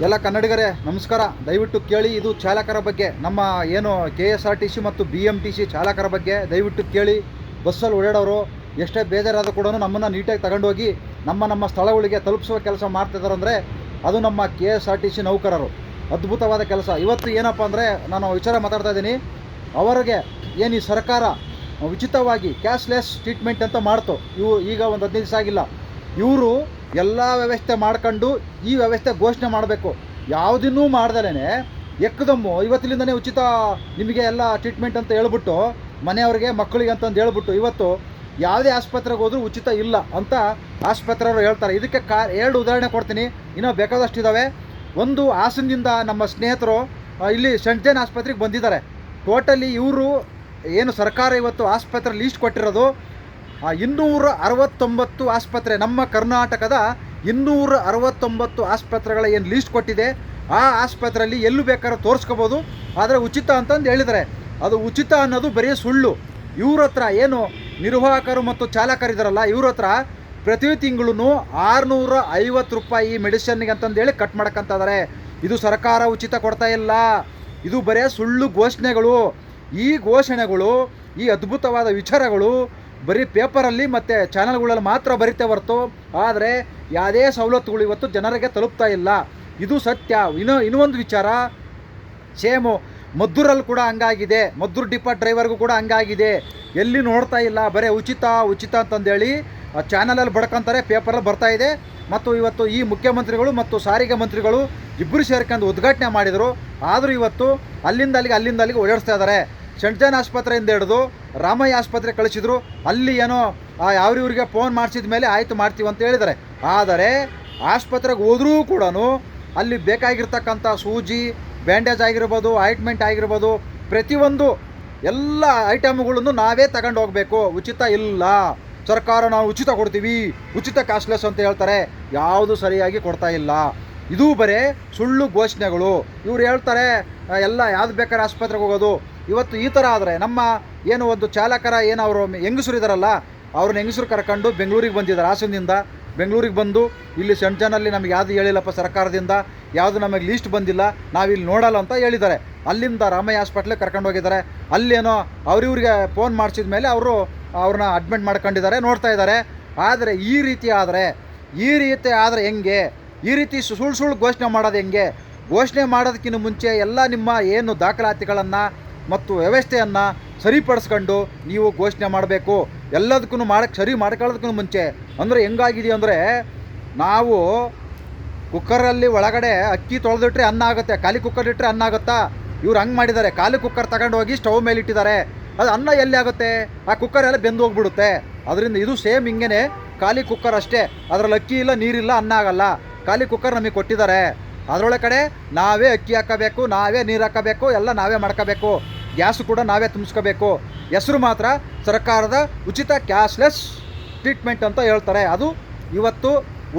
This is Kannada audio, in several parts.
ಎಲ್ಲ ಕನ್ನಡಿಗರೇ ನಮಸ್ಕಾರ. ದಯವಿಟ್ಟು ಕೇಳಿ, ಇದು ಚಾಲಕರ ಬಗ್ಗೆ, ನಮ್ಮ ಏನು KSRTC ಮತ್ತು BMTC ಚಾಲಕರ ಬಗ್ಗೆ ದಯವಿಟ್ಟು ಕೇಳಿ. ಬಸ್ಸಲ್ಲಿ ಓಡಾಡೋರು ಎಷ್ಟೇ ಬೇಜಾರಾದರೂ ಕೂಡ ನಮ್ಮನ್ನು ನೀಟಾಗಿ ತಗೊಂಡೋಗಿ ನಮ್ಮ ಸ್ಥಳಗಳಿಗೆ ತಲುಪಿಸುವ ಕೆಲಸ ಮಾಡ್ತಿದ್ದಾರೆ ಅಂದರೆ ಅದು ನಮ್ಮ KSRTC ನೌಕರರು. ಅದ್ಭುತವಾದ ಕೆಲಸ. ಇವತ್ತು ಏನಪ್ಪ ಅಂದರೆ ನಾನು ವಿಚಾರ ಮಾತಾಡ್ತಾ ಇದ್ದೀನಿ. ಅವರಿಗೆ ಏನು ಈ ಸರ್ಕಾರ ಉಚಿತವಾಗಿ ಕ್ಯಾಶ್ಲೆಸ್ ಟ್ರೀಟ್ಮೆಂಟ್ ಅಂತ ಮಾಡ್ತು. ಈಗ ಒಂದು 15 ದಿವಸ ಆಗಿಲ್ಲ. ಇವರು ಎಲ್ಲ ವ್ಯವಸ್ಥೆ ಮಾಡ್ಕೊಂಡು ಈ ವ್ಯವಸ್ಥೆ ಘೋಷಣೆ ಮಾಡಬೇಕು. ಯಾವುದನ್ನೂ ಮಾಡ್ದಲೇ ಎಕ್ಕದಮ್ಮು ಇವತ್ತಿನಿಂದನೇ ಉಚಿತ ನಿಮಗೆ ಎಲ್ಲ ಟ್ರೀಟ್ಮೆಂಟ್ ಅಂತ ಹೇಳ್ಬಿಟ್ಟು ಮನೆಯವ್ರಿಗೆ ಮಕ್ಕಳಿಗೆ ಅಂತಂದು ಹೇಳ್ಬಿಟ್ಟು ಇವತ್ತು ಯಾವುದೇ ಆಸ್ಪತ್ರೆಗೆ ಹೋದ್ರೂ ಉಚಿತ ಇಲ್ಲ ಅಂತ ಆಸ್ಪತ್ರೆಯವರು ಹೇಳ್ತಾರೆ. ಇದಕ್ಕೆ 2 ಉದಾಹರಣೆ ಕೊಡ್ತೀನಿ, ಇನ್ನೂ ಬೇಕಾದಷ್ಟಿದ್ದಾವೆ. ಒಂದು, ಹಾಸನದಿಂದ ನಮ್ಮ ಸ್ನೇಹಿತರು ಇಲ್ಲಿ ಸೆಂಟ್ ಜೇನ್ ಆಸ್ಪತ್ರೆಗೆ ಬಂದಿದ್ದಾರೆ. ಟೋಟಲಿ ಇವರು ಏನು ಸರ್ಕಾರ ಇವತ್ತು ಆಸ್ಪತ್ರೆ ಲೀಸ್ಟ್ ಕೊಟ್ಟಿರೋದು 269 ಆಸ್ಪತ್ರೆ, ನಮ್ಮ ಕರ್ನಾಟಕದ 269 ಆಸ್ಪತ್ರೆಗಳ ಏನು ಲೀಸ್ಟ್ ಕೊಟ್ಟಿದೆ. ಆ ಆಸ್ಪತ್ರೆಯಲ್ಲಿ ಎಲ್ಲೂ ಬೇಕಾದ್ರೂ ತೋರಿಸ್ಕೋಬೋದು, ಆದರೆ ಉಚಿತ ಅಂತಂದು ಹೇಳಿದ್ದಾರೆ. ಅದು ಉಚಿತ ಅನ್ನೋದು ಬರೀ ಸುಳ್ಳು. ಇವ್ರ ಹತ್ರ ಏನು ನಿರ್ವಾಹಕರು ಮತ್ತು ಚಾಲಕರಿದ್ದಾರಲ್ಲ, ಇವ್ರ ಹತ್ರ ಪ್ರತಿ ತಿಂಗಳು 650 ರೂಪಾಯಿ ಮೆಡಿಸಿನ್ಗೆ ಅಂತಂದೇಳಿ ಕಟ್ ಮಾಡ್ಕೊಂತಿದ್ದಾರೆ. ಇದು ಸರ್ಕಾರ ಉಚಿತ ಕೊಡ್ತಾ ಇಲ್ಲ, ಇದು ಬರೀ ಸುಳ್ಳು ಘೋಷಣೆಗಳು. ಈ ಘೋಷಣೆಗಳು, ಈ ಅದ್ಭುತವಾದ ವಿಚಾರಗಳು ಬರೀ ಪೇಪರಲ್ಲಿ ಮತ್ತು ಚಾನಲ್ಗಳಲ್ಲಿ ಮಾತ್ರ ಬರೀತೆ ಹೊರತು ಆದರೆ ಯಾವುದೇ ಸವಲತ್ತುಗಳು ಇವತ್ತು ಜನರಿಗೆ ತಲುಪ್ತಾ ಇಲ್ಲ. ಇದು ಸತ್ಯ. ಇನ್ನೊಂದು ವಿಚಾರ, ಸೇಮು ಮದ್ದೂರಲ್ಲಿ ಕೂಡ ಹಂಗಾಗಿದೆ. ಮದ್ದೂರು ಡಿಪೋ ಡ್ರೈವರ್ಗೂ ಕೂಡ ಹಂಗಾಗಿದೆ. ಎಲ್ಲಿ ನೋಡ್ತಾ ಇಲ್ಲ, ಬರೀ ಉಚಿತ ಉಚಿತ ಅಂತಂದೇಳಿ ಚಾನಲಲ್ಲಿ ಬಡ್ಕೊತಾರೆ, ಪೇಪರಲ್ಲಿ ಬರ್ತಾ ಇದೆ. ಮತ್ತು ಇವತ್ತು ಈ ಮುಖ್ಯಮಂತ್ರಿಗಳು ಮತ್ತು ಸಾರಿಗೆ ಮಂತ್ರಿಗಳು ಇಬ್ಬರು ಸೇರ್ಕೊಂಡು ಉದ್ಘಾಟನೆ ಮಾಡಿದರು. ಆದರೂ ಇವತ್ತು ಅಲ್ಲಿಂದ ಅಲ್ಲಿಗೆ ಓಡಾಡಿಸ್ತಾ ಇದ್ದಾರೆ. ಸೆಂಟ್ ಜಾನ್ ಆಸ್ಪತ್ರೆಯಿಂದ ಹಿಡಿದು ರಾಮಯ್ಯ ಆಸ್ಪತ್ರೆ ಕಳಿಸಿದ್ರು. ಅಲ್ಲಿ ಏನೋ ಇವ್ರಿಗೆ ಫೋನ್ ಮಾಡಿಸಿದ ಮೇಲೆ ಆಯಿತು ಮಾಡ್ತೀವಿ ಅಂತ ಹೇಳಿದ್ದಾರೆ. ಆದರೆ ಆಸ್ಪತ್ರೆಗೆ ಹೋದರೂ ಕೂಡ ಅಲ್ಲಿ ಬೇಕಾಗಿರ್ತಕ್ಕಂಥ ಸೂಜಿ, ಬ್ಯಾಂಡೇಜ್ ಆಗಿರ್ಬೋದು, ಆಯಿಂಟ್ಮೆಂಟ್ ಆಗಿರ್ಬೋದು, ಪ್ರತಿಯೊಂದು ಎಲ್ಲ ಐಟಮ್ಗಳನ್ನು ನಾವೇ ತಗೊಂಡು ಹೋಗಬೇಕು. ಉಚಿತ ಇಲ್ಲ. ಸರ್ಕಾರ ನಾವು ಉಚಿತ ಕೊಡ್ತೀವಿ, ಉಚಿತ ಕ್ಯಾಶ್ಲೆಸ್ ಅಂತ ಹೇಳ್ತಾರೆ. ಯಾವುದು ಸರಿಯಾಗಿ ಕೊಡ್ತಾ ಇಲ್ಲ. ಇದು ಬರೀ ಸುಳ್ಳು ಘೋಷಣೆಗಳು. ಇವ್ರು ಹೇಳ್ತಾರೆ ಎಲ್ಲ ಯಾವ್ದು ಬೇಕಾದ್ರೆ ಆಸ್ಪತ್ರೆಗೆ ಹೋಗೋದು. ಇವತ್ತು ಈ ಥರ ಆದರೆ ನಮ್ಮ ಏನು ಒಂದು ಚಾಲಕರ ಏನು ಅವರು ಹೆಂಗಸರು ಇದ್ದಾರಲ್ಲ, ಅವ್ರನ್ನ ಹೆಂಗಸರು ಕರ್ಕೊಂಡು ಬೆಂಗಳೂರಿಗೆ ಬಂದಿದ್ದಾರೆ. ಹಾಸನದಿಂದ ಬೆಂಗಳೂರಿಗೆ ಬಂದು ಇಲ್ಲಿ ಸೆಂಟ್ ಜಾನಲ್ಲಿ ನಮಗೆ ಯಾವುದು ಹೇಳಿಲ್ಲಪ್ಪ ಸರ್ಕಾರದಿಂದ, ಯಾವುದು ನಮಗೆ ಲೀಸ್ಟ್ ಬಂದಿಲ್ಲ, ನಾವಿಲ್ಲಿ ನೋಡಲ್ಲ ಅಂತ ಹೇಳಿದ್ದಾರೆ. ಅಲ್ಲಿಂದ ರಾಮಯ್ಯ ಹಾಸ್ಪಿಟ್ಲಿಗೆ ಕರ್ಕೊಂಡು ಹೋಗಿದ್ದಾರೆ. ಅಲ್ಲೇನೋ ಅವ್ರಿವ್ರಿಗೆ ಫೋನ್ ಮಾಡಿಸಿದ ಮೇಲೆ ಅವ್ರನ್ನ ಅಡ್ಮಿಟ್ ಮಾಡ್ಕೊಂಡಿದ್ದಾರೆ, ನೋಡ್ತಾ ಇದ್ದಾರೆ. ಆದರೆ ಈ ರೀತಿ ಆದರೆ ಹೆಂಗೆ? ಈ ರೀತಿ ಸುಳ್ಳು ಘೋಷಣೆ ಮಾಡೋದು ಹೆಂಗೆ? ಘೋಷಣೆ ಮಾಡೋದಕ್ಕಿಂತ ಮುಂಚೆ ಎಲ್ಲ ನಿಮ್ಮ ಏನು ದಾಖಲಾತಿಗಳನ್ನು ಮತ್ತು ವ್ಯವಸ್ಥೆಯನ್ನು ಸರಿಪಡಿಸ್ಕೊಂಡು ನೀವು ಘೋಷಣೆ ಮಾಡಬೇಕು. ಎಲ್ಲದಕ್ಕೂ ಸರಿ ಮಾಡ್ಕೊಳ್ಳೋದಕ್ಕೂ ಮುಂಚೆ ಅಂದರೆ ಹೆಂಗಾಗಿದೆ ಅಂದರೆ, ನಾವು ಕುಕ್ಕರಲ್ಲಿ ಒಳಗಡೆ ಅಕ್ಕಿ ತೊಳೆದಿಟ್ರೆ ಅನ್ನ ಆಗುತ್ತೆ, ಖಾಲಿ ಕುಕ್ಕರ್ ಇಟ್ಟರೆ ಅನ್ನ ಆಗುತ್ತಾ? ಇವ್ರು ಹಂಗೆ ಮಾಡಿದ್ದಾರೆ. ಖಾಲಿ ಕುಕ್ಕರ್ ತಗೊಂಡು ಹೋಗಿ ಸ್ಟವ್ ಮೇಲೆ ಇಟ್ಟಿದ್ದಾರೆ. ಅದು ಅನ್ನ ಎಲ್ಲಿ ಆಗುತ್ತೆ? ಆ ಕುಕ್ಕರ್ ಎಲ್ಲ ಬೆಂದು ಹೋಗ್ಬಿಡುತ್ತೆ. ಅದರಿಂದ ಇದು ಸೇಮ್ ಹಿಂಗೇ, ಖಾಲಿ ಕುಕ್ಕರ್ ಅಷ್ಟೇ. ಅದರಲ್ಲಿ ಅಕ್ಕಿ ಇಲ್ಲ, ನೀರಿಲ್ಲ, ಅನ್ನ ಆಗಲ್ಲ. ಖಾಲಿ ಕುಕ್ಕರ್ ನಮಗೆ ಕೊಟ್ಟಿದ್ದಾರೆ. ಅದರೊಳಗಡೆ ನಾವೇ ಅಕ್ಕಿ ಹಾಕಬೇಕು, ನಾವೇ ನೀರು ಹಾಕಬೇಕು, ಎಲ್ಲ ನಾವೇ ಮಾಡ್ಕೋಬೇಕು. ಗ್ಯಾಸು ಕೂಡ ನಾವೇ ತುಂಬಿಸ್ಕೋಬೇಕು. ಹೆಸರು ಮಾತ್ರ ಸರ್ಕಾರದ ಉಚಿತ ಕ್ಯಾಶ್ಲೆಸ್ ಟ್ರೀಟ್ಮೆಂಟ್ ಅಂತ ಹೇಳ್ತಾರೆ. ಅದು ಇವತ್ತು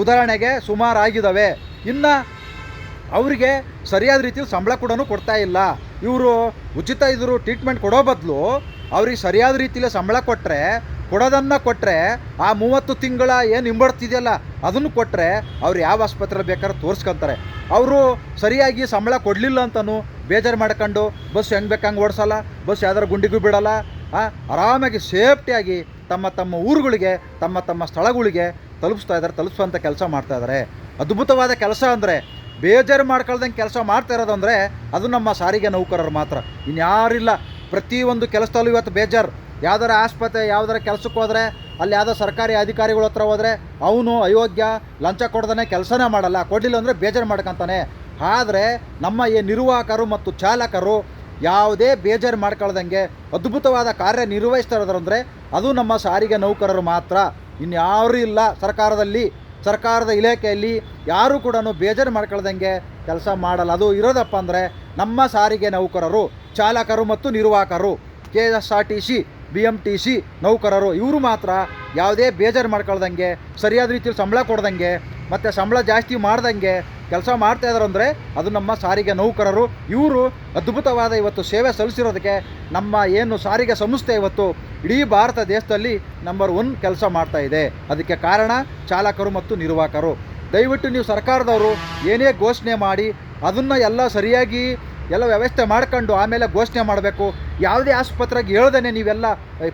ಉದಾಹರಣೆಗೆ ಸುಮಾರು ಆಗಿದ್ದಾವೆ. ಇನ್ನು ಅವರಿಗೆ ಸರಿಯಾದ ರೀತಿಯಲ್ಲಿ ಸಂಬಳ ಕೂಡ ಕೊಡ್ತಾ ಇಲ್ಲ. ಇವರು ಉಚಿತ ಟ್ರೀಟ್ಮೆಂಟ್ ಕೊಡೋ ಬದಲು ಅವ್ರಿಗೆ ಸರಿಯಾದ ರೀತಿಯಲ್ಲಿ ಸಂಬಳ ಕೊಟ್ಟರೆ ಆ 30 ತಿಂಗಳ ಏನು ಹಿಂಬಡ್ತಿದೆಯಲ್ಲ ಅದನ್ನು ಕೊಟ್ಟರೆ ಅವ್ರು ಯಾವ ಆಸ್ಪತ್ರೆ ಬೇಕಾದ್ರೂ ತೋರಿಸ್ಕೊತಾರೆ. ಅವರು ಸರಿಯಾಗಿ ಸಂಬಳ ಕೊಡಲಿಲ್ಲ ಅಂತಲೂ ಬೇಜಾರು ಮಾಡ್ಕೊಂಡು ಬಸ್ ಹೆಂಗೆ ಬೇಕಂಗೆ ಓಡಿಸಲ್ಲ, ಬಸ್ ಯಾವ್ದಾರು ಗುಂಡಿಗೂ ಬಿಡಲ್ಲ. ಆರಾಮಾಗಿ ಸೇಫ್ಟಿಯಾಗಿ ತಮ್ಮ ಊರುಗಳಿಗೆ, ತಮ್ಮ ಸ್ಥಳಗಳಿಗೆ ತಲುಪಿಸುವಂಥ ಕೆಲಸ ಮಾಡ್ತಾಯಿದ್ದಾರೆ. ಅದ್ಭುತವಾದ ಕೆಲಸ ಅಂದರೆ, ಬೇಜಾರು ಮಾಡ್ಕೊಳ್ದಂಗೆ ಕೆಲಸ ಮಾಡ್ತಾ ಇರೋದು ಅಂದರೆ ಅದು ನಮ್ಮ ಸಾರಿಗೆ ನೌಕರರು ಮಾತ್ರ, ಇನ್ಯಾರಿಲ್ಲ. ಪ್ರತಿಯೊಂದು ಕೆಲಸದಲ್ಲೂ ಇವತ್ತು ಬೇಜಾರು. ಯಾವ್ದಾರ ಆಸ್ಪತ್ರೆ, ಯಾವ್ದಾರ ಕೆಲಸಕ್ಕೆ ಹೋದರೆ ಅಲ್ಲಿ ಯಾವುದೋ ಸರ್ಕಾರಿ ಅಧಿಕಾರಿಗಳ ಹತ್ರ ಹೋದರೆ ಅವನು ಅಯೋಗ್ಯ, ಲಂಚ ಕೊಡ್ದೇ ಕೆಲಸನೇ ಮಾಡಲ್ಲ, ಕೊಡಲಿಲ್ಲ ಅಂದರೆ ಬೇಜಾರು ಮಾಡ್ಕೊತಾನೆ. ಆದರೆ ನಮ್ಮ ಈ ನಿರ್ವಾಹಕರು ಮತ್ತು ಚಾಲಕರು ಯಾವುದೇ ಬೇಜಾರು ಮಾಡ್ಕೊಳ್ದಂಗೆ ಅದ್ಭುತವಾದ ಕಾರ್ಯ ನಿರ್ವಹಿಸ್ತಾ ಇರೋದಂದರೆ ಅದು ನಮ್ಮ ಸಾರಿಗೆ ನೌಕರರು ಮಾತ್ರ, ಇನ್ಯಾರೂ ಇಲ್ಲ. ಸರ್ಕಾರದ ಇಲಾಖೆಯಲ್ಲಿ ಯಾರೂ ಕೂಡ ಬೇಜಾರು ಮಾಡ್ಕೊಳ್ದಂಗೆ ಕೆಲಸ ಮಾಡಲ್ಲ. ಅದು ಇರೋದಪ್ಪ ಅಂದರೆ ನಮ್ಮ ಸಾರಿಗೆ ನೌಕರರು, ಚಾಲಕರು ಮತ್ತು ನಿರ್ವಾಹಕರು, KSRTC BMTC ನೌಕರರು. ಇವರು ಮಾತ್ರ ಯಾವುದೇ ಬೇಜಾರು ಮಾಡ್ಕೊಳ್ದಂಗೆ, ಸರಿಯಾದ ರೀತಿಯಲ್ಲಿ ಸಂಬಳ ಕೊಡ್ದಂಗೆ ಮತ್ತು ಸಂಬಳ ಜಾಸ್ತಿ ಮಾಡ್ದಂಗೆ ಕೆಲಸ ಮಾಡ್ತಾಯಿದ್ದಾರೆ ಅಂದರೆ ಅದು ನಮ್ಮ ಸಾರಿಗೆ ನೌಕರರು. ಇವರು ಅದ್ಭುತವಾದ ಇವತ್ತು ಸೇವೆ ಸಲ್ಲಿಸಿರೋದಕ್ಕೆ ನಮ್ಮ ಏನು ಸಾರಿಗೆ ಸಂಸ್ಥೆ ಇವತ್ತು ಇಡೀ ಭಾರತ ದೇಶದಲ್ಲಿ ನಂಬರ್ 1 ಕೆಲಸ ಮಾಡ್ತಾಯಿದೆ. ಅದಕ್ಕೆ ಕಾರಣ ಚಾಲಕರು ಮತ್ತು ನಿರ್ವಾಹಕರು. ದಯವಿಟ್ಟು ನೀವು ಸರ್ಕಾರದವರು ಏನೇ ಘೋಷಣೆ ಮಾಡಿ ಅದನ್ನು ಎಲ್ಲ ಸರಿಯಾಗಿ ಎಲ್ಲ ವ್ಯವಸ್ಥೆ ಮಾಡ್ಕೊಂಡು ಆಮೇಲೆ ಘೋಷಣೆ ಮಾಡಬೇಕು. ಯಾವುದೇ ಆಸ್ಪತ್ರೆಗೆ ಹೇಳ್ದೇ ನೀವೆಲ್ಲ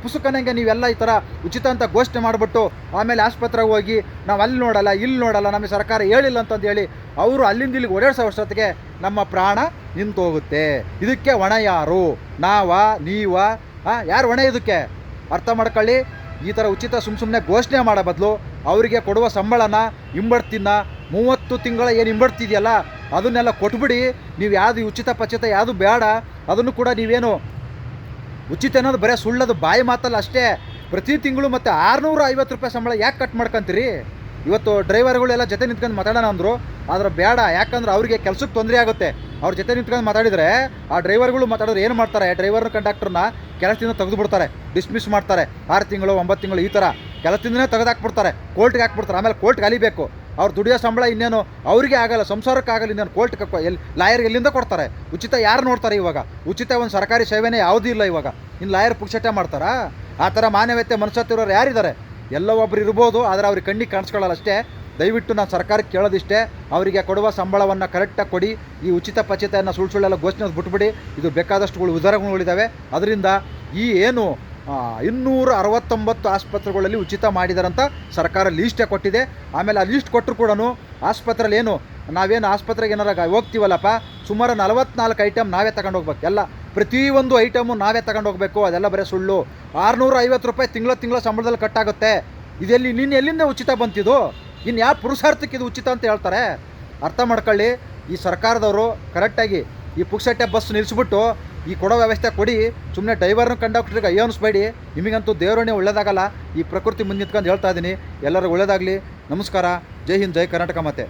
ಪುಸ್ತಕನಂಗೆ ನೀವೆಲ್ಲ ಈ ಥರ ಉಚಿತ ಅಂತ ಘೋಷಣೆ ಮಾಡಿಬಿಟ್ಟು ಆಮೇಲೆ ಆಸ್ಪತ್ರೆಗೆ ಹೋಗಿ ನಾವು ಅಲ್ಲಿ ನೋಡಲ್ಲ ಇಲ್ಲಿ ನೋಡಲ್ಲ ನಮಗೆ ಸರ್ಕಾರ ಹೇಳಿಲ್ಲ ಅಂತಂದು ಹೇಳಿ ಅವರು ಅಲ್ಲಿಂದ ಇಲ್ಲಿಗೆ ಓಡಾಡ್ಸೋ ವರ್ಷೊತ್ತಿಗೆ ನಮ್ಮ ಪ್ರಾಣ ನಿಂತು ಹೋಗುತ್ತೆ. ಇದಕ್ಕೆ ಹೊಣೆ ಯಾರು? ನಾವಾ ನೀವಾ? ಯಾರು ಹೊಣೆ ಇದಕ್ಕೆ? ಅರ್ಥ ಮಾಡ್ಕೊಳ್ಳಿ. ಈ ಥರ ಉಚಿತ ಸುಮ್ಮನೆ ಘೋಷಣೆ ಮಾಡೋ ಬದಲು ಅವರಿಗೆ ಕೊಡುವ ಸಂಬಳನ ಹಿಂಬಡ್ತಿನ 30 ತಿಂಗಳ ಏನು ಹಿಂಬಡ್ತಿದೆಯಲ್ಲ ಅದನ್ನೆಲ್ಲ ಕೊಟ್ಬಿಡಿ. ನೀವು ಯಾವುದು ಉಚಿತ ಪಚಿತ ಯಾವುದು ಬೇಡ. ಅದನ್ನು ಕೂಡ ನೀವೇನು ಉಚಿತ ಅನ್ನೋದು ಬರೀ ಸುಳ್ಳದು ಬಾಯಿ ಮಾತಲ್ಲ ಅಷ್ಟೇ. ಪ್ರತಿ ತಿಂಗಳು ಮತ್ತು 650 ರೂಪಾಯಿ ಸಂಬಳ ಯಾಕೆ ಕಟ್ ಮಾಡ್ಕೊಂತೀರಿ? ಇವತ್ತು ಡ್ರೈವರ್ಗಳೆಲ್ಲ ಜೊತೆ ನಿಂತ್ಕೊಂಡು ಮಾತಾಡೋಣ ಅಂದರು, ಆದರೆ ಬೇಡ. ಯಾಕಂದ್ರೆ ಅವರಿಗೆ ಕೆಲಸಕ್ಕೆ ತೊಂದರೆ ಆಗುತ್ತೆ. ಅವ್ರ ಜೊತೆ ನಿಂತ್ಕೊಂಡು ಮಾತಾಡಿದರೆ ಆ ಡ್ರೈವರ್ಗಳು ಮಾತಾಡೋರು ಏನು ಮಾಡ್ತಾರೆ, ಡ್ರೈವರ್ನ ಕಂಡಕ್ಟರ್ನ ಕೆಲಸದಿಂದ ತೆಗೆದು ಬಿಡ್ತಾರೆ, ಡಿಸ್ಮಿಸ್ ಮಾಡ್ತಾರೆ. 6 ತಿಂಗಳು 9 ತಿಂಗಳು ಈ ಥರ ಕೆಲಸದಿಂದನೇ ತೆಗೆದಾಕ್ಬಿಡ್ತಾರೆ, ಕೋರ್ಟ್ಗೆ ಹಾಕ್ಬಿಡ್ತಾರೆ. ಆಮೇಲೆ ಕೋರ್ಟ್ಗೆ ಅಲಿಬೇಕು. ಅವ್ರು ದುಡಿಯೋ ಸಂಬಳ ಇನ್ನೇನು ಅವರಿಗೆ ಆಗಲ್ಲ, ಸಂಸಾರಕ್ಕೆ ಆಗಲ್ಲ, ಇನ್ನೇನು ಕೋರ್ಟ್ಗೆ ಲಾಯರ್ಗೆ ಎಲ್ಲಿಂದ ಕೊಡ್ತಾರೆ? ಉಚಿತ ಯಾರು ನೋಡ್ತಾರೆ ಇವಾಗ? ಉಚಿತ ಒಂದು ಸರ್ಕಾರಿ ಸೇವೆನೇ ಯಾವುದೂ ಇಲ್ಲ ಇವಾಗ. ಇನ್ನು ಲಾಯರ್ ಪುಕ್ಷಟೆ ಮಾಡ್ತಾರಾ? ಆ ಥರ ಮಾನವೀಯತೆ ಮನಸ್ಸತ್ತಿರೋರು ಯಾರಿದ್ದಾರೆ? ಎಲ್ಲ ಒಬ್ರು ಇರ್ಬೋದು, ಆದರೆ ಅವ್ರಿಗೆ ಕಣ್ಣಿಗೆ ಕಾಣಿಸ್ಕೊಳ್ಳಲ್ಲ ಅಷ್ಟೇ. ದಯವಿಟ್ಟು ನಾನು ಸರ್ಕಾರಕ್ಕೆ ಕೇಳೋದಿಷ್ಟೇ, ಅವರಿಗೆ ಕೊಡುವ ಸಂಬಳವನ್ನು ಕರೆಕ್ಟಾಗಿ ಕೊಡಿ. ಈ ಉಚಿತ ಪಚಿತೆಯನ್ನು ಸುಳ್ಳೆಲ್ಲ ಘೋಷಣೆ ಬಿಟ್ಬಿಡಿ. ಇದು ಬೇಕಾದಷ್ಟುಗಳು ಉದಾಹರಣೆಗಳಿದ್ದಾವೆ. ಅದರಿಂದ ಈ ಏನು 269 ಆಸ್ಪತ್ರೆಗಳಲ್ಲಿ ಉಚಿತ ಮಾಡಿದಾರಂತ ಸರ್ಕಾರ ಲೀಸ್ಟೇ ಕೊಟ್ಟಿದೆ. ಆಮೇಲೆ ಆ ಲೀಸ್ಟ್ ಕೊಟ್ಟರು ಕೂಡ ಆಸ್ಪತ್ರೆಯಲ್ಲಿ ಏನು ನಾವೇನು ಆಸ್ಪತ್ರೆಗೆ ಏನಾರ ಹೋಗ್ತೀವಲ್ಲಪ್ಪ, ಸುಮಾರು 44 ಐಟಮ್ ನಾವೇ ತಗೊಂಡು ಹೋಗ್ಬೇಕು. ಎಲ್ಲ ಪ್ರತಿಯೊಂದು ಐಟಮು ನಾವೇ ತಗೊಂಡು ಹೋಗಬೇಕು. ಅದೆಲ್ಲ ಬರೀ ಸುಳ್ಳು. 650 ರೂಪಾಯಿ ತಿಂಗಳ ಸಂಬಳದಲ್ಲಿ ಕಟ್ಟಾಗುತ್ತೆ. ಇದೆಲ್ಲಿ ನೀನು ಎಲ್ಲಿಂದ ಉಚಿತ ಬಂತಿದ್ದು? ಇನ್ನು ಯಾವ ಪುರುಷಾರ್ಥಕ್ಕೆ ಇದು ಉಚಿತ ಅಂತ ಹೇಳ್ತಾರೆ? ಅರ್ಥ ಮಾಡ್ಕೊಳ್ಳಿ. ಈ ಸರ್ಕಾರದವರು ಕರೆಕ್ಟಾಗಿ ಈ ಪುಕ್ಸಟ್ಟೆ ಬಸ್ ನಿಲ್ಲಿಸ್ಬಿಟ್ಟು ಈ ಕೊಡೋ ವ್ಯವಸ್ಥೆ ಕೊಡಿ. ಸುಮ್ಮನೆ ಡ್ರೈವರ್ನ ಕಂಡಕ್ಟ್ರಿಗೆ ಅಯ್ಯೋ ಅನಿಸ್ಬೇಡಿ. ನಿಮಗಂತೂ ದೇವರನ್ನೇ ಒಳ್ಳೇದಾಗಲ್ಲ. ಈ ಪ್ರಕೃತಿ ಮುಂದೆ ನಿಂತ್ಕೊಂಡು ಹೇಳ್ತಾ ಇದ್ದೀನಿ. ಎಲ್ಲರಿಗೂ ಒಳ್ಳೇದಾಗಲಿ. ನಮಸ್ಕಾರ. ಜೈ ಹಿಂದ್, ಜೈ ಕರ್ನಾಟಕ. ಮತ್ತೆ